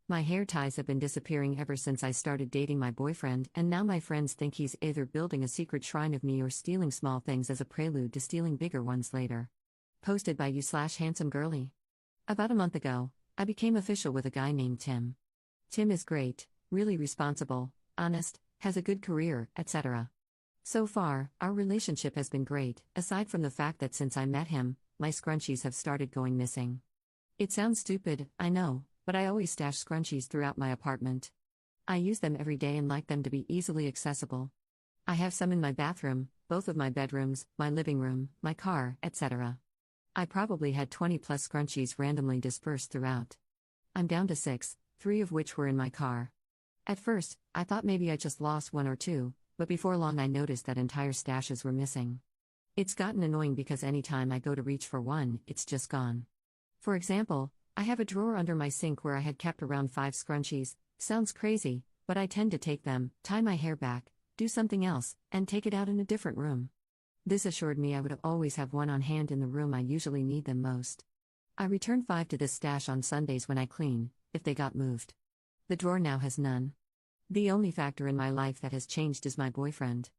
My hair ties have been disappearing ever since I started dating my boyfriend, and now my friends think he's either building a secret shrine of me or stealing small things as a prelude to stealing bigger ones later. Posted by you/handsome girly. About a month ago, I became official with a guy named Tim. Tim is great, really responsible, honest, has a good career, etc. So far, our relationship has been great, aside from the fact that since I met him, my scrunchies have started going missing. It sounds stupid, I know, but I always stash scrunchies throughout my apartment. I use them every day and like them to be easily accessible. I have some in my bathroom, both of my bedrooms, my living room, my car, etc. I probably had 20 plus scrunchies randomly dispersed throughout. I'm down to 6, 3 of which were in my car. At first, I thought maybe I just lost 1 or 2, but before long I noticed that entire stashes were missing. It's gotten annoying because anytime I go to reach for one, it's just gone. For example, I have a drawer under my sink where I had kept around 5 scrunchies. Sounds crazy, but I tend to take them, tie my hair back, do something else, and take it out in a different room. This assured me I would always have one on hand in the room I usually need them most. I return 5 to this stash on Sundays when I clean, if they got moved. The drawer now has none. The only factor in my life that has changed is my boyfriend.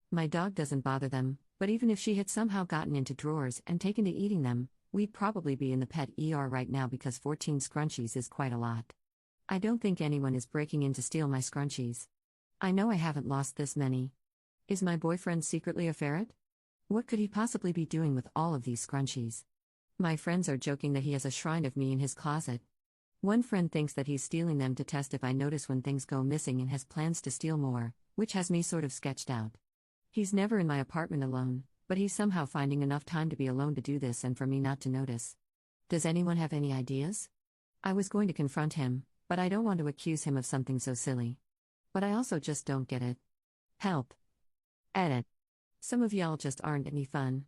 My dog doesn't bother them, but even if she had somehow gotten into drawers and taken to eating them, we'd probably be in the pet ER right now because 14 scrunchies is quite a lot. I don't think anyone is breaking in to steal my scrunchies. I know I haven't lost this many. Is my boyfriend secretly a ferret? What could he possibly be doing with all of these scrunchies? My friends are joking that he has a shrine of me in his closet. One friend thinks that he's stealing them to test if I notice when things go missing and has plans to steal more, which has me sort of sketched out. He's never in my apartment alone, but he's somehow finding enough time to be alone to do this and for me not to notice. Does anyone have any ideas? I was going to confront him, but I don't want to accuse him of something so silly. But I also just don't get it. Help. Edit. Some of y'all just aren't any fun.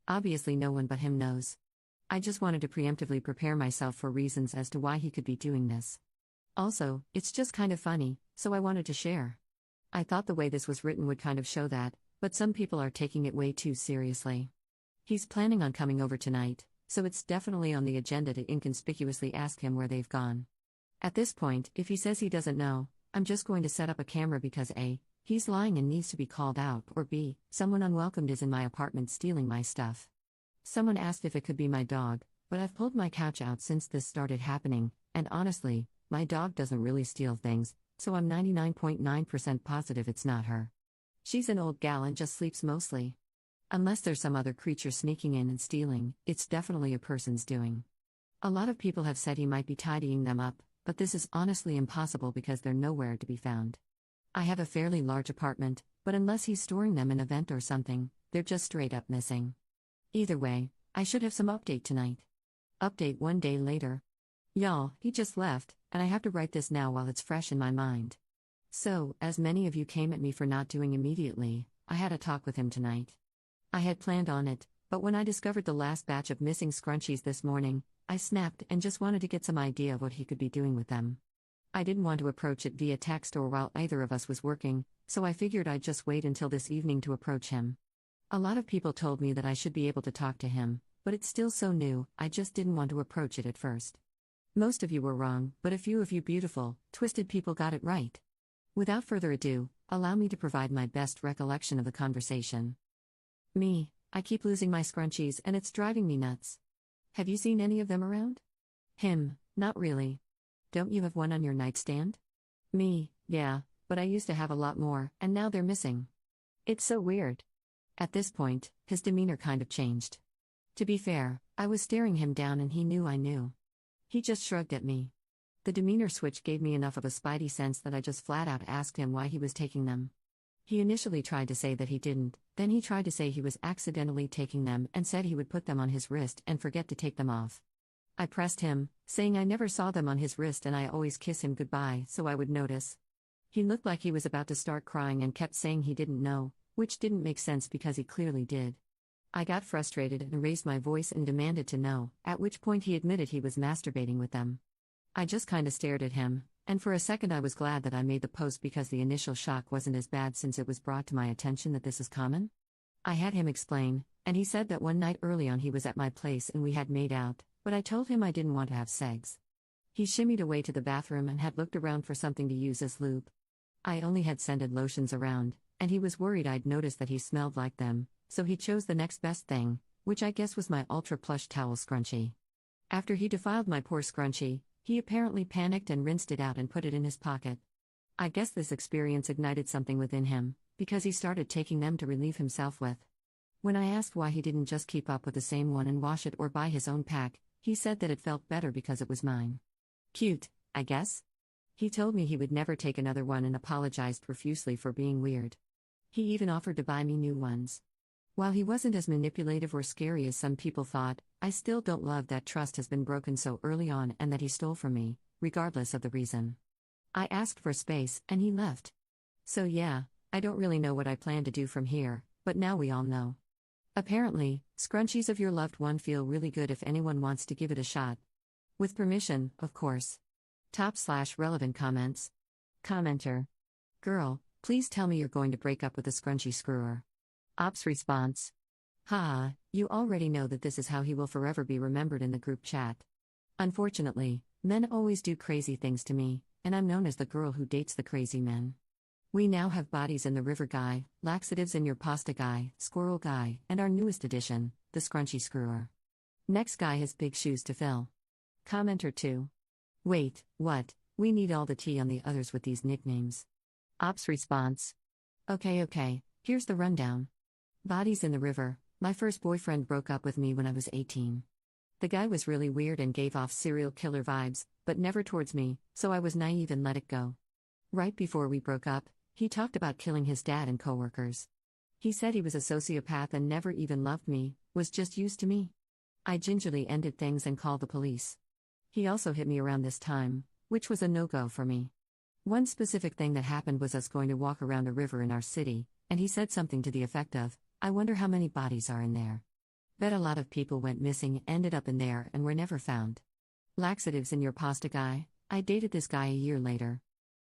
Obviously no one but him knows. I just wanted to preemptively prepare myself for reasons as to why he could be doing this. Also, it's just kind of funny, so I wanted to share. I thought the way this was written would kind of show that, but some people are taking it way too seriously. He's planning on coming over tonight, so it's definitely on the agenda to inconspicuously ask him where they've gone. At this point, if he says he doesn't know, I'm just going to set up a camera because A, he's lying and needs to be called out, or B, someone unwelcomed is in my apartment stealing my stuff. Someone asked if it could be my dog, but I've pulled my couch out since this started happening, and honestly, my dog doesn't really steal things, so I'm 99.9% positive it's not her. She's an old gal and just sleeps mostly. Unless there's some other creature sneaking in and stealing, it's definitely a person's doing. A lot of people have said he might be tidying them up, but this is honestly impossible because they're nowhere to be found. I have a fairly large apartment, but unless he's storing them in a vent or something, they're just straight up missing. Either way, I should have some update tonight. Update 1 day later. Y'all, he just left, and I have to write this now while it's fresh in my mind. So, as many of you came at me for not doing immediately, I had a talk with him tonight. I had planned on it, but when I discovered the last batch of missing scrunchies this morning, I snapped and just wanted to get some idea of what he could be doing with them. I didn't want to approach it via text or while either of us was working, so I figured I'd just wait until this evening to approach him. A lot of people told me that I should be able to talk to him, but it's still so new, I just didn't want to approach it at first. Most of you were wrong, but a few of you beautiful, twisted people got it right. Without further ado, allow me to provide my best recollection of the conversation. Me, I keep losing my scrunchies and it's driving me nuts. Have you seen any of them around? Him, not really. Don't you have one on your nightstand? Me, yeah, but I used to have a lot more, and now they're missing. It's so weird. At this point, his demeanor kind of changed. To be fair, I was staring him down and he knew I knew. He just shrugged at me. The demeanor switch gave me enough of a spidey sense that I just flat out asked him why he was taking them. He initially tried to say that he didn't, then he tried to say he was accidentally taking them and said he would put them on his wrist and forget to take them off. I pressed him, saying I never saw them on his wrist and I always kiss him goodbye so I would notice. He looked like he was about to start crying and kept saying he didn't know, which didn't make sense because he clearly did. I got frustrated and raised my voice and demanded to know, at which point he admitted he was masturbating with them. I just kinda stared at him, and for a second I was glad that I made the post because the initial shock wasn't as bad since it was brought to my attention that this is common. I had him explain, and he said that one night early on he was at my place and we had made out, but I told him I didn't want to have sex. He shimmied away to the bathroom and had looked around for something to use as lube. I only had scented lotions around, and he was worried I'd noticed that he smelled like them, so he chose the next best thing, which I guess was my ultra plush towel scrunchie. After he defiled my poor scrunchie, he apparently panicked and rinsed it out and put it in his pocket. I guess this experience ignited something within him, because he started taking them to relieve himself with. When I asked why he didn't just keep up with the same one and wash it or buy his own pack, he said that it felt better because it was mine. Cute, I guess? He told me he would never take another one and apologized profusely for being weird. He even offered to buy me new ones. While he wasn't as manipulative or scary as some people thought, I still don't love that trust has been broken so early on and that he stole from me, regardless of the reason. I asked for space, and he left. So yeah, I don't really know what I plan to do from here, but now we all know. Apparently, scrunchies of your loved one feel really good if anyone wants to give it a shot. With permission, of course. Top/relevant comments. Commenter. Girl, please tell me you're going to break up with the scrunchy screwer. Ops response. Ha, you already know that this is how he will forever be remembered in the group chat. Unfortunately, men always do crazy things to me, and I'm known as the girl who dates the crazy men. We now have bodies in the river guy, laxatives in your pasta guy, squirrel guy, and our newest addition, the scrunchy screwer. Next guy has big shoes to fill. Commenter 2. Wait, what? We need all the tea on the others with these nicknames. Ops response. Okay, here's the rundown. Bodies in the river. My first boyfriend broke up with me when I was 18. The guy was really weird and gave off serial killer vibes, but never towards me, so I was naive and let it go. Right before we broke up, he talked about killing his dad and coworkers. He said he was a sociopath and never even loved me, was just used to me. I gingerly ended things and called the police. He also hit me around this time, which was a no-go for me. One specific thing that happened was us going to walk around a river in our city, and he said something to the effect of, "I wonder how many bodies are in there." Bet a lot of people went missing, ended up in there, and were never found. Laxatives in your pasta guy. I dated this guy a year later.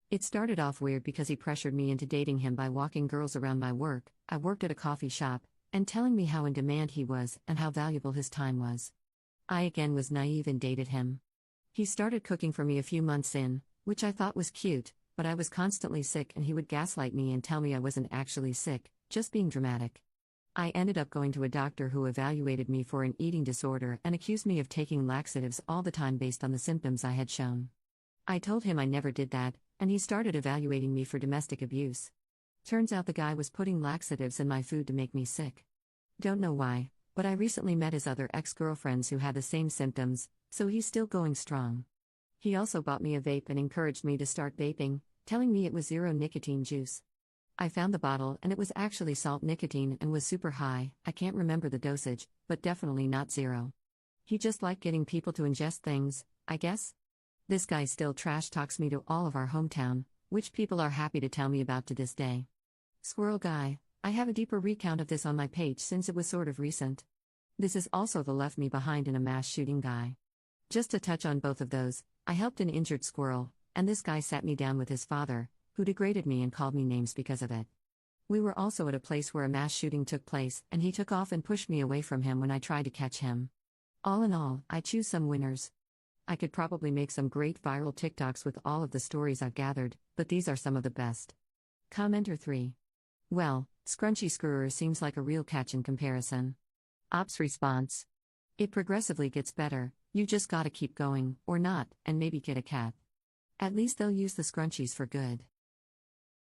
It started off weird because he pressured me into dating him by walking girls around my work. I worked at a coffee shop, and telling me how in demand he was and how valuable his time was. I again was naive and dated him. He started cooking for me a few months in, which I thought was cute, but I was constantly sick and he would gaslight me and tell me I wasn't actually sick, just being dramatic. I ended up going to a doctor who evaluated me for an eating disorder and accused me of taking laxatives all the time based on the symptoms I had shown. I told him I never did that, and he started evaluating me for domestic abuse. Turns out the guy was putting laxatives in my food to make me sick. Don't know why, but I recently met his other ex-girlfriends who had the same symptoms, so he's still going strong. He also bought me a vape and encouraged me to start vaping, telling me it was zero nicotine juice. I found the bottle and it was actually salt nicotine and was super high. I can't remember the dosage, but definitely not zero. He just liked getting people to ingest things, I guess? This guy still trash talks me to all of our hometown, which people are happy to tell me about to this day. Squirrel guy. I have a deeper recount of this on my page since it was sort of recent. This is also the left me behind in a mass shooting guy. Just to touch on both of those, I helped an injured squirrel, and this guy sat me down with his father, who degraded me and called me names because of it. We were also at a place where a mass shooting took place, and he took off and pushed me away from him when I tried to catch him. All in all, I choose some winners. I could probably make some great viral TikToks with all of the stories I've gathered, but these are some of the best. Commenter 3. Well, Scrunchy Screwer seems like a real catch in comparison. Ops response. It progressively gets better, you just gotta keep going, or not, and maybe get a cat. At least they'll use the scrunchies for good.